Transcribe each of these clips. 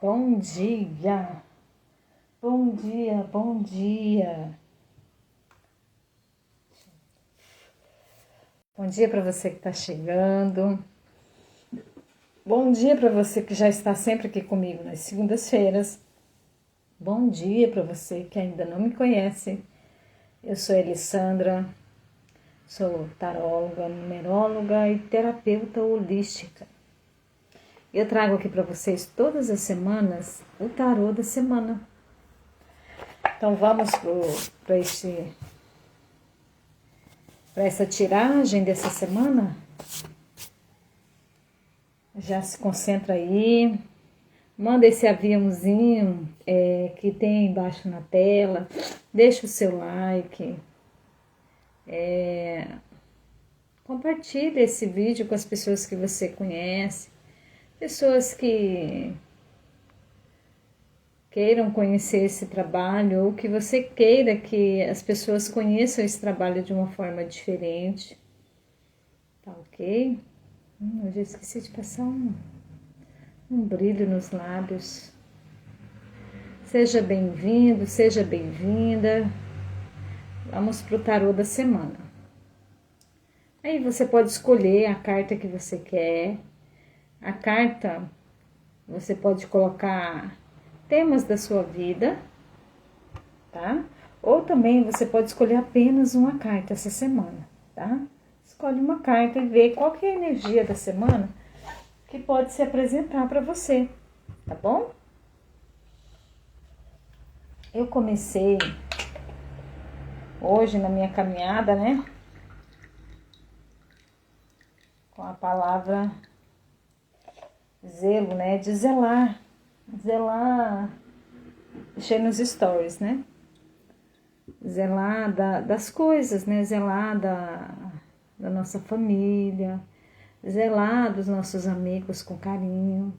Bom dia, bom dia, bom dia. Bom dia para você que está chegando. Bom dia para você que já está sempre aqui comigo nas segundas-feiras. Bom dia para você que ainda não me conhece. Eu sou Elissandra, sou taróloga, numeróloga e terapeuta holística. Eu trago aqui para vocês todas as semanas o tarô da semana. Então vamos para essa tiragem dessa semana. Já se concentra aí, manda esse aviãozinho que tem embaixo na tela, deixa o seu like, compartilha esse vídeo com as pessoas que você conhece, pessoas que queiram conhecer esse trabalho ou que você queira que as pessoas conheçam esse trabalho de uma forma diferente, tá ok? Eu já esqueci de passar um brilho nos lábios. Seja bem-vindo, seja bem-vinda. Vamos para o tarô da semana. Aí você pode escolher a carta que você quer. A carta, você pode colocar temas da sua vida, tá? Ou também você pode escolher apenas uma carta essa semana, tá? Escolhe uma carta e vê qual que é a energia da semana que pode se apresentar para você, tá bom? Eu comecei hoje na minha caminhada, né? Com a palavra zelo, né? De zelar. Zelar. Deixei nos stories, né? Zelar das coisas, né? Zelar da nossa família. Zelar dos nossos amigos com carinho.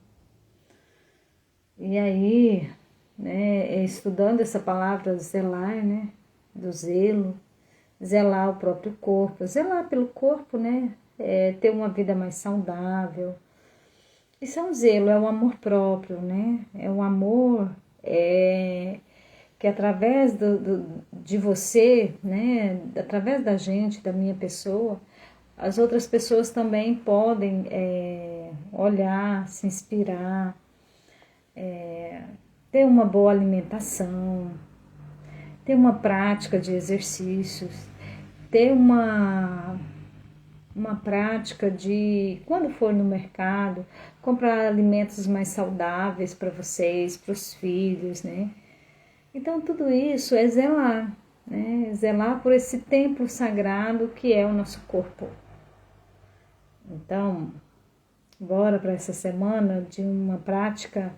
E aí, né? Estudando essa palavra zelar, né? Do zelo. Zelar o próprio corpo. Zelar pelo corpo, né? Ter uma vida mais saudável. Isso é um zelo, é um amor próprio, né? É um amor que através de você, né? Através da gente, da minha pessoa, as outras pessoas também podem olhar, se inspirar, ter uma boa alimentação, ter uma prática de exercícios, ter uma prática de, quando for no mercado, comprar alimentos mais saudáveis para vocês, para os filhos, né? Então, tudo isso é zelar, né? Zelar por esse templo sagrado que é o nosso corpo. Então, bora para essa semana de uma prática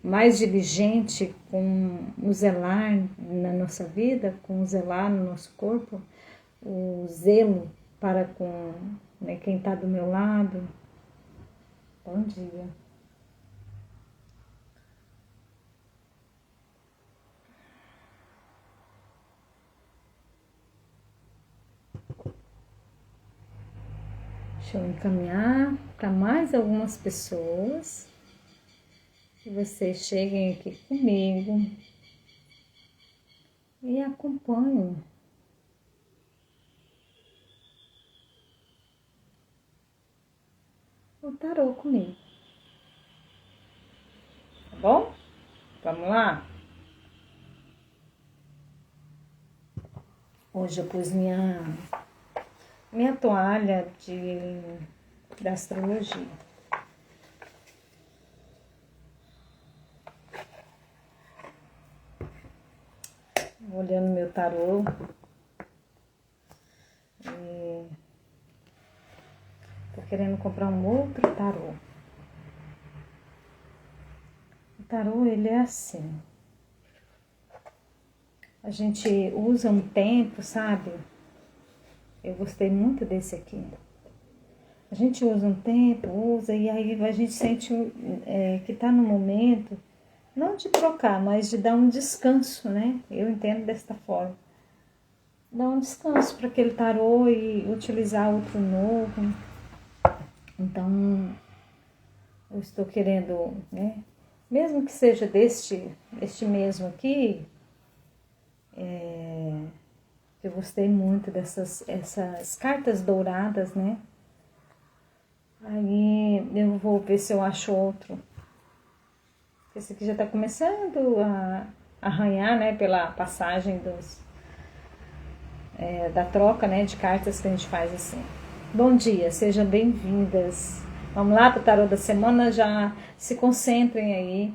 mais diligente com o zelar na nossa vida, com o zelar no nosso corpo, o zelo para com, né, quem está do meu lado. Bom dia. Deixa eu encaminhar para mais algumas pessoas. Que vocês cheguem aqui comigo e acompanhem. O tarô comigo. Tá bom? Vamos lá? Hoje eu pus minha toalha da astrologia. Olhando meu tarô. Tô querendo comprar um outro tarô. O tarô, ele é assim. A gente usa um tempo, sabe? Eu gostei muito desse aqui. A gente usa um tempo, e aí a gente sente que tá no momento, não de trocar, mas de dar um descanso, né? Eu entendo desta forma. Dar um descanso para aquele tarô e utilizar outro novo. Então, eu estou querendo, né? Mesmo que seja deste mesmo aqui, eu gostei muito essas cartas douradas, né? Aí eu vou ver se eu acho outro. Esse aqui já está começando a arranhar, né? Pela passagem da troca, né? De cartas que a gente faz assim. Bom dia, sejam bem-vindas. Vamos lá para o tarô da semana, já se concentrem aí.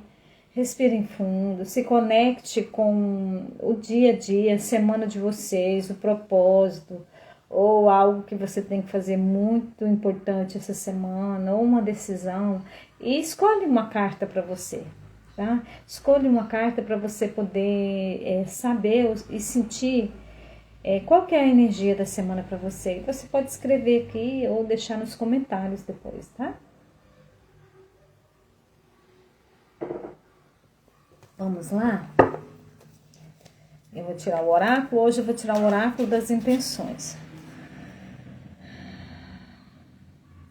Respirem fundo, se conecte com o dia a dia, a semana de vocês, o propósito, ou algo que você tem que fazer muito importante essa semana, ou uma decisão, e escolhe uma carta para você, tá? Escolhe uma carta para você poder saber e sentir qual que é a energia da semana para você. Você pode escrever aqui ou deixar nos comentários depois, tá? Vamos lá? Eu vou tirar o oráculo. Hoje eu vou tirar o oráculo das intenções.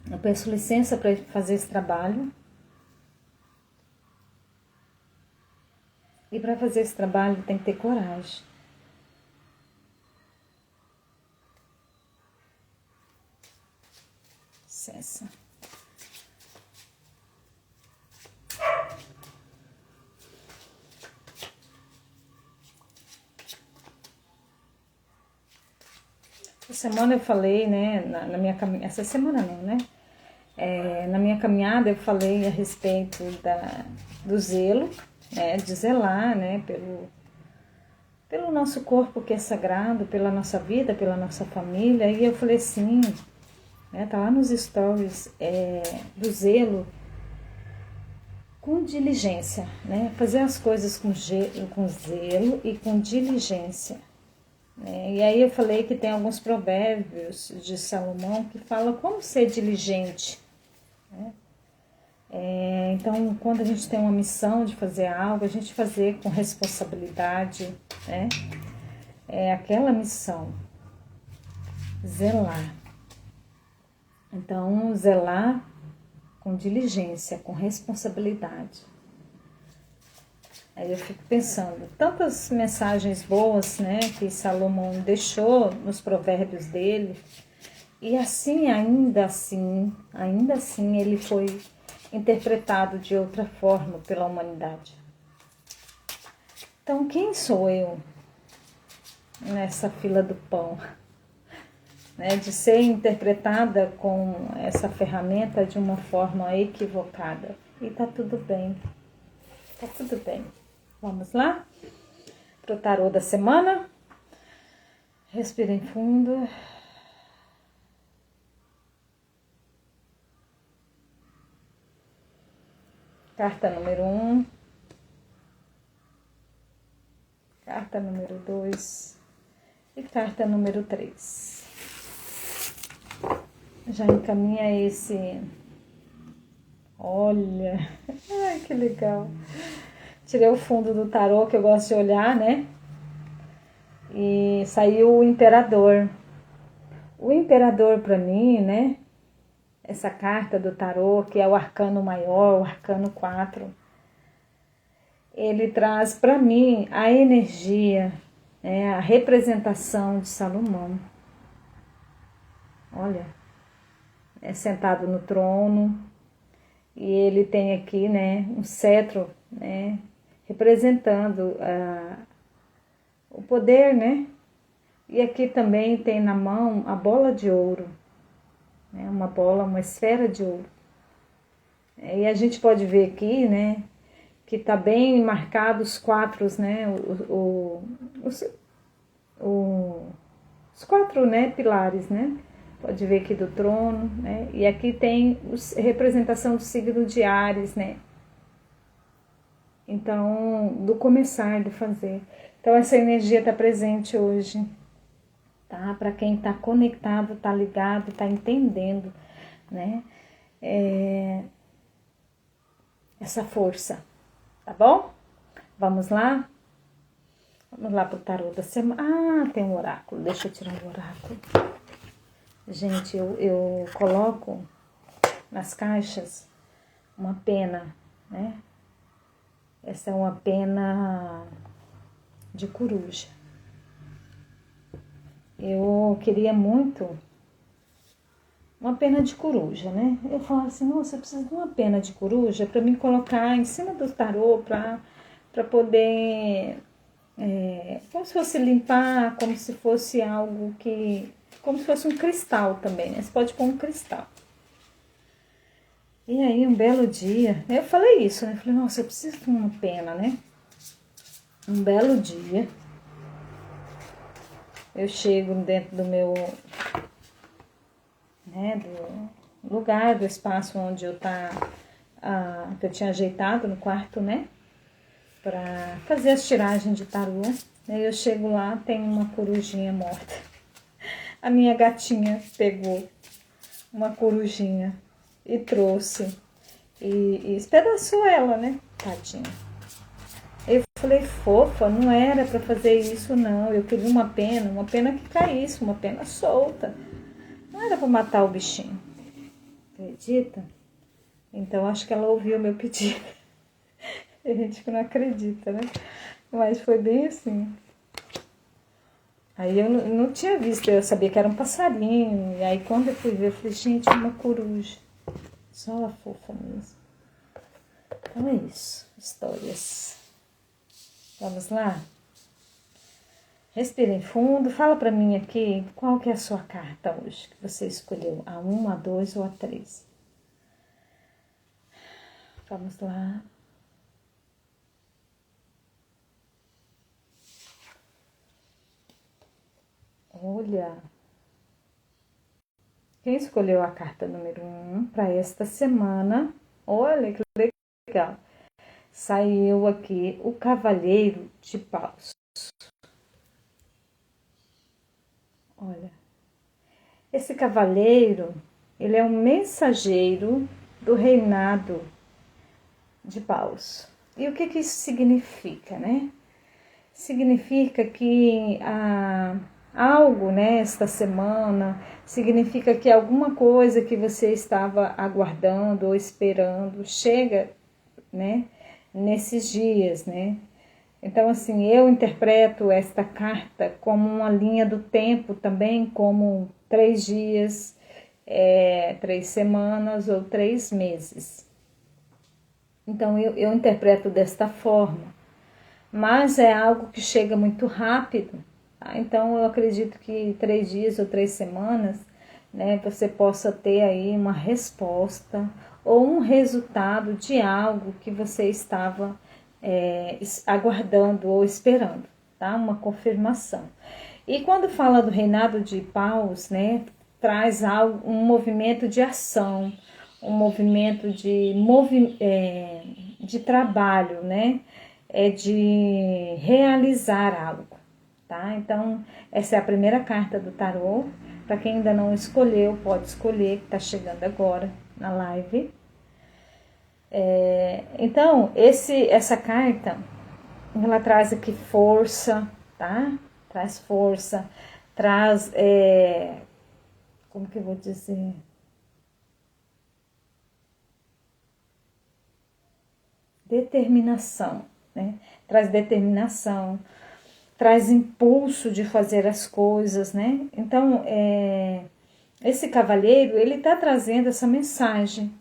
Eu peço licença para fazer esse trabalho. E para fazer esse trabalho tem que ter coragem. Licença. Essa semana eu falei, né, na minha caminhada, essa semana não, né? Na minha caminhada eu falei a respeito do zelo, né, de zelar, né, pelo nosso corpo que é sagrado, pela nossa vida, pela nossa família. E eu falei assim, né, tá lá nos stories, do zelo com diligência, né, fazer as coisas com zelo e com diligência. E aí eu falei que tem alguns provérbios de Salomão que falam como ser diligente, né? Então, quando a gente tem uma missão de fazer algo, a gente fazer com responsabilidade, né? É aquela missão, zelar. Então, zelar com diligência, com responsabilidade. Aí eu fico pensando, tantas mensagens boas, né, que Salomão deixou nos provérbios dele, e ainda assim, ele foi interpretado de outra forma pela humanidade. Então, quem sou eu nessa fila do pão? Né, de ser interpretada com essa ferramenta de uma forma equivocada. E tá tudo bem, tá tudo bem. Vamos lá? Pro tarô da semana. Respirem fundo. Carta número 1. Carta número 2. E carta número 3. Já encaminha esse... Olha, ai que legal. Tirei o fundo do tarô que eu gosto de olhar, né? E saiu o imperador. O imperador para mim, né? Essa carta do tarô, que é o arcano maior, o arcano 4. Ele traz para mim a energia, né? A representação de Salomão. Olha, sentado no trono. E ele tem aqui, né? Um cetro, né? Representando o poder, né? E aqui também tem na mão a bola de ouro, né? Uma esfera de ouro. E a gente pode ver aqui, né? Que tá bem marcado os quatro, né? Os quatro, né? Pilares, né? Pode ver aqui do trono, né? E aqui tem a representação do signo de Áries, né? Então, do começar, do fazer. Então, essa energia está presente hoje, tá? Para quem está conectado, está ligado, está entendendo, né? Essa força, tá bom? Vamos lá? Vamos lá pro tarô da semana. Ah, tem um oráculo. Deixa eu tirar o oráculo. Gente, eu coloco nas caixas uma pena, né? Essa é uma pena de coruja. Eu queria muito uma pena de coruja, né? Eu falava assim, nossa, eu preciso de uma pena de coruja para me colocar em cima do tarô para poder, como se fosse limpar, como se fosse algo que, como se fosse um cristal também, né? Você pode pôr um cristal. E aí, um belo dia, eu falei isso, né? Eu falei, nossa, eu preciso de uma pena, né? Um belo dia, eu chego dentro do meu, né, do lugar, do espaço onde que eu tinha ajeitado no quarto, né? Pra fazer as tiragens de tarô. Aí eu chego lá, tem uma corujinha morta. A minha gatinha pegou uma corujinha e trouxe. E espedaçou ela, né? Tadinha. Eu falei, fofa, não era pra fazer isso, não. Eu queria uma pena que caísse, uma pena solta. Não era pra matar o bichinho. Acredita? Então acho que ela ouviu meu pedido. Tem gente que não acredita, né? Mas foi bem assim. Aí eu não tinha visto, eu sabia que era um passarinho. E aí quando eu fui ver, eu falei, gente, uma coruja. Só ela fofa mesmo. Então é isso, histórias. Vamos lá? Respirem fundo, fala pra mim aqui qual que é a sua carta hoje, que você escolheu, a 1, a 2 ou a 3. Vamos lá. Olha, quem escolheu a carta número 1 para esta semana? Olha que legal. Saiu aqui o Cavaleiro de Paus. Olha, esse cavaleiro, ele é um mensageiro do reinado de Paus. E o que isso significa, né? Significa que algo nesta semana, significa que alguma coisa que você estava aguardando ou esperando chega, né, nesses dias, né? Então, assim, eu interpreto esta carta como uma linha do tempo também, como 3 dias, 3 semanas ou 3 meses. Então, eu interpreto desta forma. Mas é algo que chega muito rápido, tá? Então eu acredito que 3 dias ou 3 semanas, né, você possa ter aí uma resposta ou um resultado de algo que você estava aguardando ou esperando, tá? Uma confirmação. E quando fala do reinado de Paus, né, traz um movimento de ação, um movimento de trabalho, né? De realizar algo, tá? Então, essa é a primeira carta do tarô. Para quem ainda não escolheu, pode escolher, que tá chegando agora na live. Então, essa carta, ela traz aqui força, tá? Traz força, traz, como que eu vou dizer? Determinação, né? Traz determinação, traz impulso de fazer as coisas, né? Então, esse cavaleiro, ele está trazendo essa mensagem.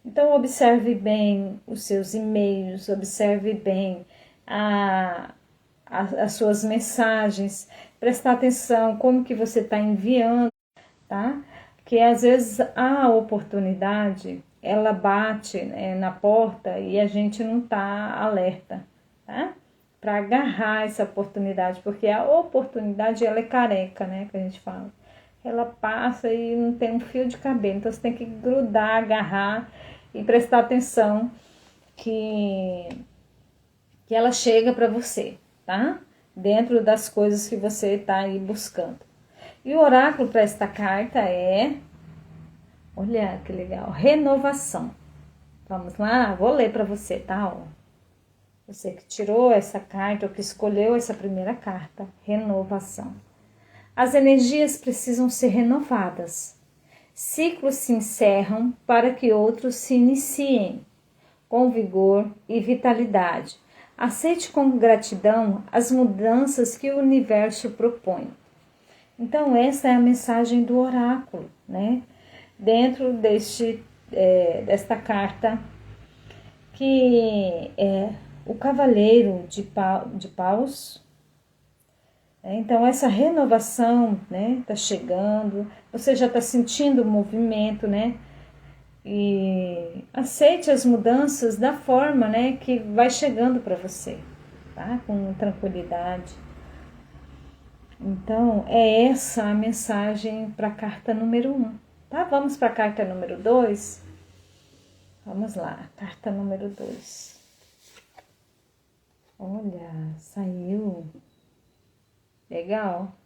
Então, observe bem os seus e-mails, observe bem as suas mensagens, prestar atenção como que você está enviando, tá? Que às vezes a oportunidade, ela bate, né, na porta e a gente não está alerta, tá? Para agarrar essa oportunidade, porque a oportunidade, ela é careca, né, que a gente fala. Ela passa e não tem um fio de cabelo, então você tem que grudar, agarrar e prestar atenção que ela chega para você, tá? Dentro das coisas que você está aí buscando. E o oráculo para esta carta é, olha que legal, renovação. Vamos lá? Vou ler para você, tá? Ó. Você que tirou essa carta ou que escolheu essa primeira carta, renovação. As energias precisam ser renovadas. Ciclos se encerram para que outros se iniciem com vigor e vitalidade. Aceite com gratidão as mudanças que o universo propõe. Então, essa é a mensagem do oráculo, né? Dentro desta carta, que é o Cavaleiro de Paus. Então, essa renovação, né, tá chegando, você já está sentindo o movimento, né? E aceite as mudanças da forma, né, que vai chegando para você, tá? Com tranquilidade. Então, é essa a mensagem para a carta número 1, tá? Vamos para a carta número 2? Vamos lá, carta número 2. Olha, saiu. Legal.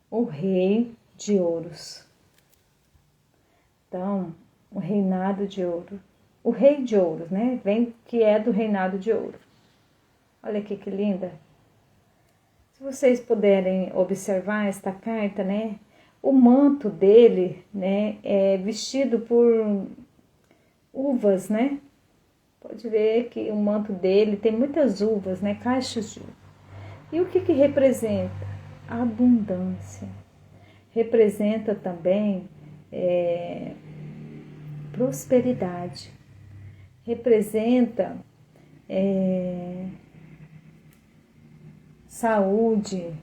O Rei de Ouros. Então, o reinado de ouro. O Rei de Ouros, né? Vem que é do reinado de ouro. Olha aqui que linda. Se vocês puderem observar esta carta, né? O manto dele, né? É vestido por uvas, né? Pode ver que o manto dele tem muitas uvas, né? Caixas de uva. E o que representa? A abundância. Representa também prosperidade. Representa saúde,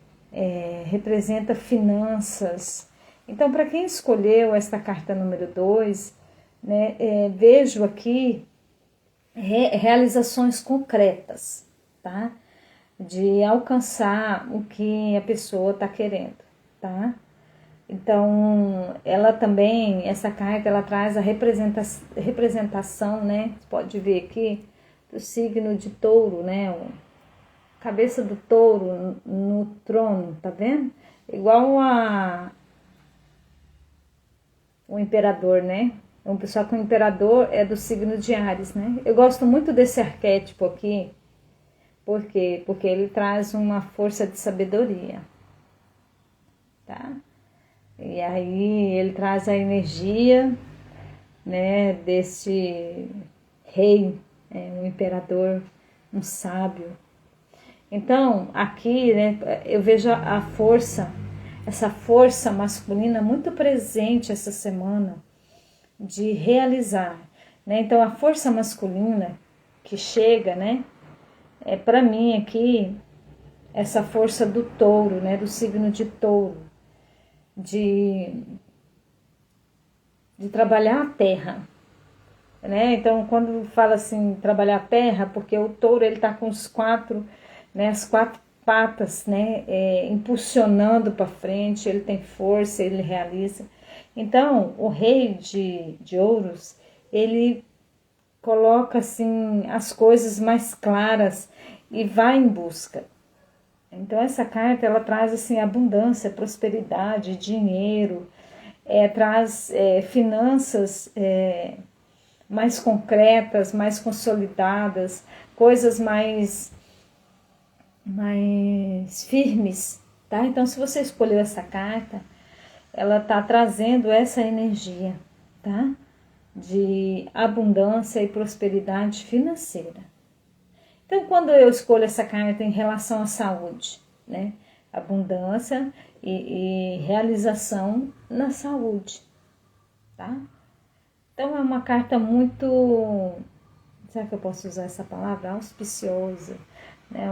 representa finanças. Então, para quem escolheu esta carta número 2, né, vejo aqui realizações concretas, tá? De alcançar o que a pessoa está querendo, tá? Então, ela também, essa carta, ela traz a representação, né? Você pode ver aqui, do signo de touro, né? Cabeça do touro no trono, tá vendo? Igual o imperador, né? Um pessoal com o imperador é do signo de Áries, né? Eu gosto muito desse arquétipo aqui. Por quê? Porque ele traz uma força de sabedoria, tá? E aí ele traz a energia, né, desse rei, um imperador, um sábio. Então, aqui, né, eu vejo a força, essa força masculina muito presente essa semana de realizar, né? Então, a força masculina que chega, né, para mim aqui, essa força do touro, né, do signo de touro, de trabalhar a terra, né? Então, quando fala assim, trabalhar a terra, porque o touro, ele tá com os quatro, né, as quatro patas, né, impulsionando para frente, ele tem força, ele realiza. Então, o rei de ouros, ele coloca assim as coisas mais claras e vai em busca. Então, essa carta, ela traz assim abundância, prosperidade, dinheiro, traz finanças mais concretas, mais consolidadas, coisas mais firmes, tá? Então, se você escolheu essa carta, ela tá trazendo essa energia, tá? De abundância e prosperidade financeira. Então, quando eu escolho essa carta em relação à saúde, né? Abundância e realização na saúde, tá? Então, é uma carta muito, será que eu posso usar essa palavra? Auspiciosa, né?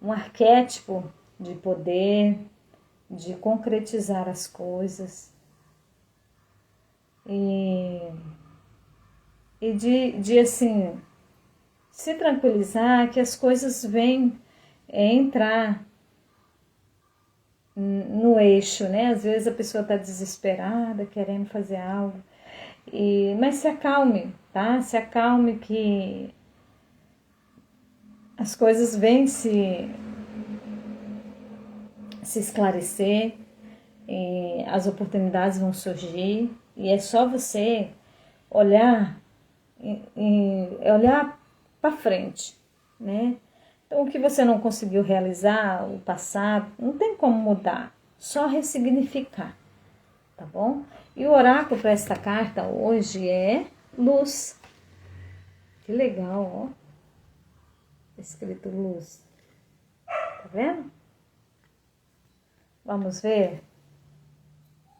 Um arquétipo de poder, de concretizar as coisas e de assim, se tranquilizar que as coisas vêm entrar no eixo, né? Às vezes a pessoa está desesperada, querendo fazer algo, mas se acalme, tá? Se acalme que as coisas vêm se esclarecer, e as oportunidades vão surgir, e é só você olhar para frente, né? Então, o que você não conseguiu realizar, o passado, não tem como mudar, só ressignificar, tá bom? E o oráculo para esta carta hoje é luz. Que legal, ó. Escrito luz. Tá vendo? Vamos ver?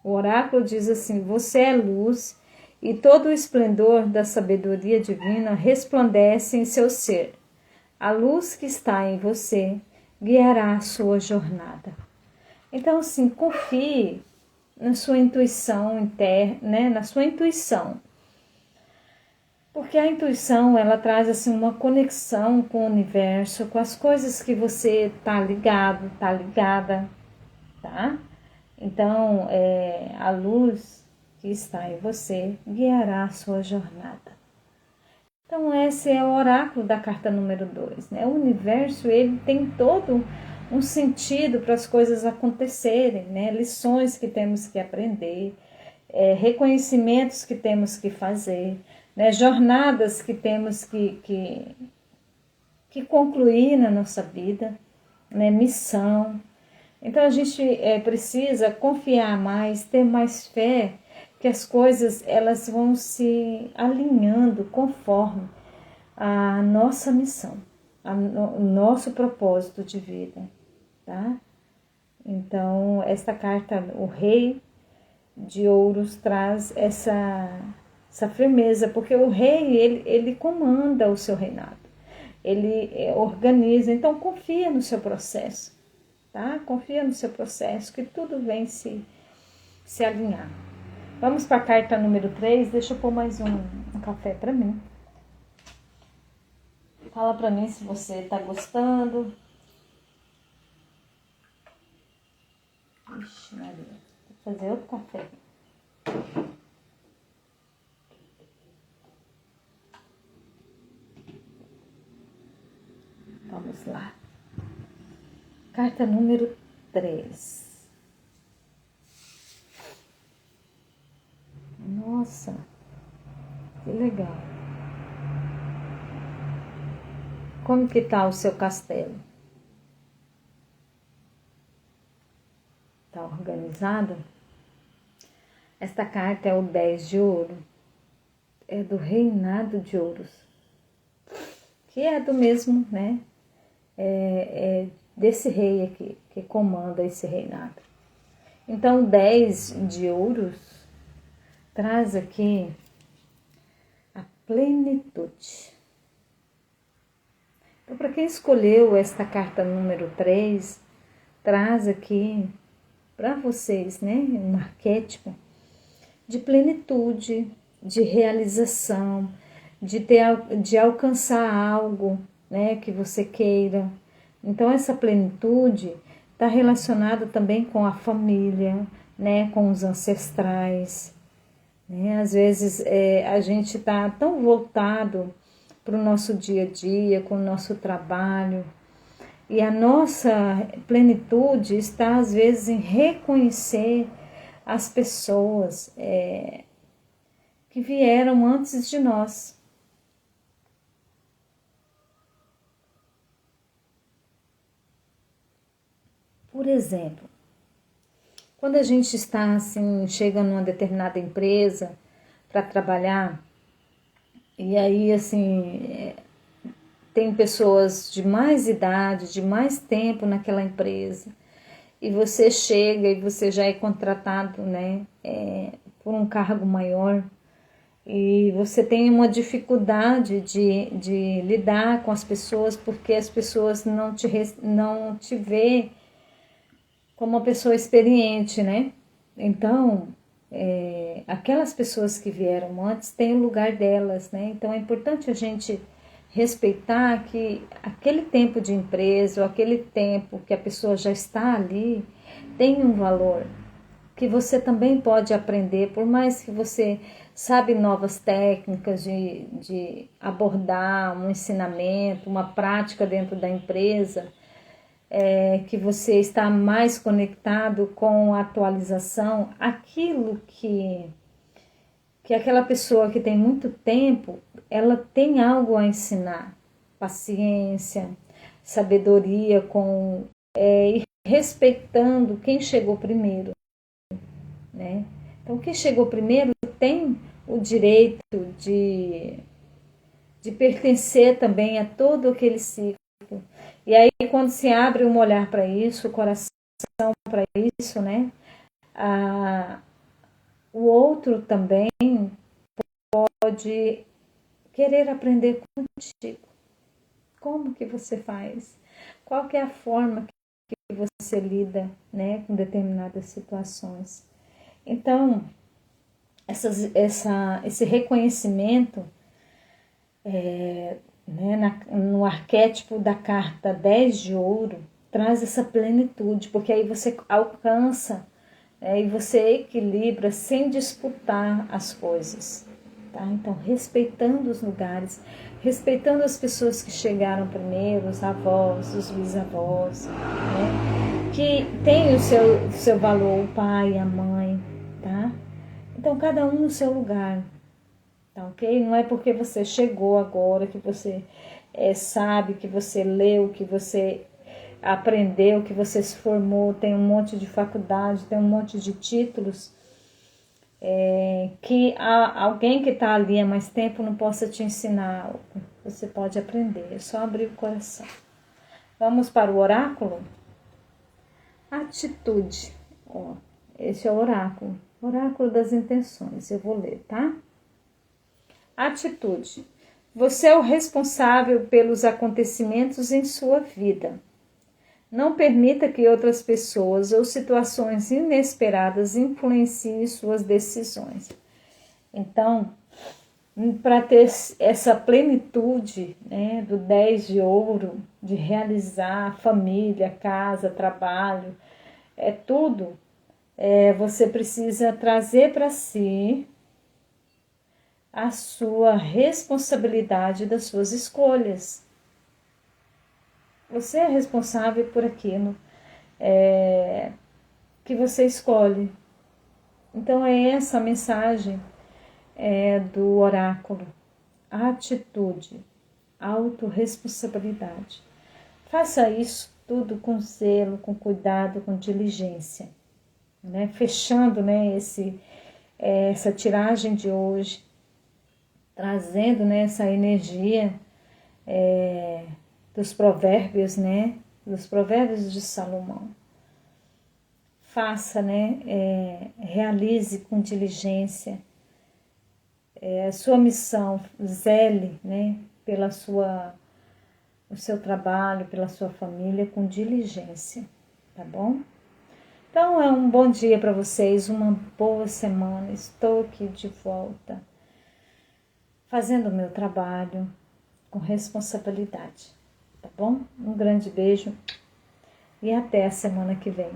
O oráculo diz assim: você é luz e todo o esplendor da sabedoria divina resplandece em seu ser. A luz que está em você guiará a sua jornada. Então, assim, confie na sua intuição interna, né? Na sua intuição. Porque a intuição, ela traz assim uma conexão com o universo, com as coisas que você tá ligado, tá ligada, tá? Então, a luz que está em você guiará a sua jornada. Então, esse é o oráculo da carta número 2, né? O universo, ele tem todo um sentido para as coisas acontecerem, né? Lições que temos que aprender, reconhecimentos que temos que fazer, né? Jornadas que temos que concluir na nossa vida, né? Missão. Então a gente precisa confiar mais, ter mais fé que as coisas elas vão se alinhando conforme a nossa missão, o nosso propósito de vida, tá? Então esta carta, o Rei de Ouros, traz essa firmeza, porque o rei ele comanda o seu reinado, ele organiza. Então confia no seu processo. Tá? Confia no seu processo, que tudo vem se alinhar. Vamos para a carta número 3. Deixa eu pôr mais um café para mim. Fala para mim se você está gostando. Ixi, Maria. Vou fazer outro café. Vamos lá. Carta número 3. Nossa, que legal. Como que tá o seu castelo? Tá organizado? Esta carta é o 10 de ouro. É do reinado de ouros. Que é do mesmo, né? Desse rei aqui, que comanda esse reinado. Então, 10 de ouros traz aqui a plenitude. Então, para quem escolheu esta carta número 3, traz aqui para vocês, né, um arquétipo de plenitude, de realização, de alcançar algo, né, que você queira. Então, essa plenitude está relacionada também com a família, né, com os ancestrais. Né? Às vezes a gente está tão voltado para o nosso dia a dia, com o nosso trabalho, e a nossa plenitude está às vezes em reconhecer as pessoas que vieram antes de nós. Por exemplo, quando a gente está assim, chega numa determinada empresa para trabalhar, e aí assim, tem pessoas de mais idade, de mais tempo naquela empresa, e você chega e você já é contratado, né, por um cargo maior, e você tem uma dificuldade de lidar com as pessoas, porque as pessoas não te vê como uma pessoa experiente, né? Então, aquelas pessoas que vieram antes têm o lugar delas, né? Então é importante a gente respeitar que aquele tempo de empresa, ou aquele tempo que a pessoa já está ali, tem um valor que você também pode aprender, por mais que você sabe novas técnicas de abordar um ensinamento, uma prática dentro da empresa, que você está mais conectado com a atualização, aquilo que aquela pessoa que tem muito tempo, ela tem algo a ensinar, paciência, sabedoria, e respeitando quem chegou primeiro, né? Então, quem chegou primeiro tem o direito de pertencer também a todo aquele ciclo. E aí, quando se abre um olhar para isso, o coração para isso, né? O outro também pode querer aprender contigo. Como que você faz? Qual que é a forma que você lida, né, com determinadas situações? Então, esse reconhecimento né, no arquétipo da carta 10 de ouro traz essa plenitude, porque aí você alcança e você equilibra sem disputar as coisas. Tá? Então, respeitando os lugares, respeitando as pessoas que chegaram primeiro, os avós, os bisavós, né? Que tem o seu valor, o pai, a mãe, tá? Então, cada um no seu lugar, tá ok? Não é porque você chegou agora, que você sabe, que você leu, que você aprendeu, que você se formou, tem um monte de faculdade, tem um monte de títulos, que alguém que está ali há mais tempo não possa te ensinar algo. Você pode aprender, é só abrir o coração. Vamos para o oráculo? Atitude. Ó, esse é o oráculo. Oráculo das intenções. Eu vou ler, tá? Atitude. Você é o responsável pelos acontecimentos em sua vida. Não permita que outras pessoas ou situações inesperadas influenciem suas decisões. Então, para ter essa plenitude, né, do 10 de ouro, de realizar família, casa, trabalho, tudo, você precisa trazer para si a sua responsabilidade das suas escolhas. Você é responsável por aquilo que você escolhe. Então é essa a mensagem do oráculo. Atitude, autorresponsabilidade. Faça isso tudo com zelo, com cuidado, com diligência. Né? Fechando, né, essa tiragem de hoje, trazendo, né, essa energia dos provérbios, né, dos provérbios de Salomão. Faça, né, realize com diligência a sua missão, zele, né, o seu trabalho, pela sua família, com diligência, tá bom? Então, é um bom dia para vocês, uma boa semana. Estou aqui de volta, fazendo o meu trabalho com responsabilidade, tá bom? Um grande beijo e até a semana que vem.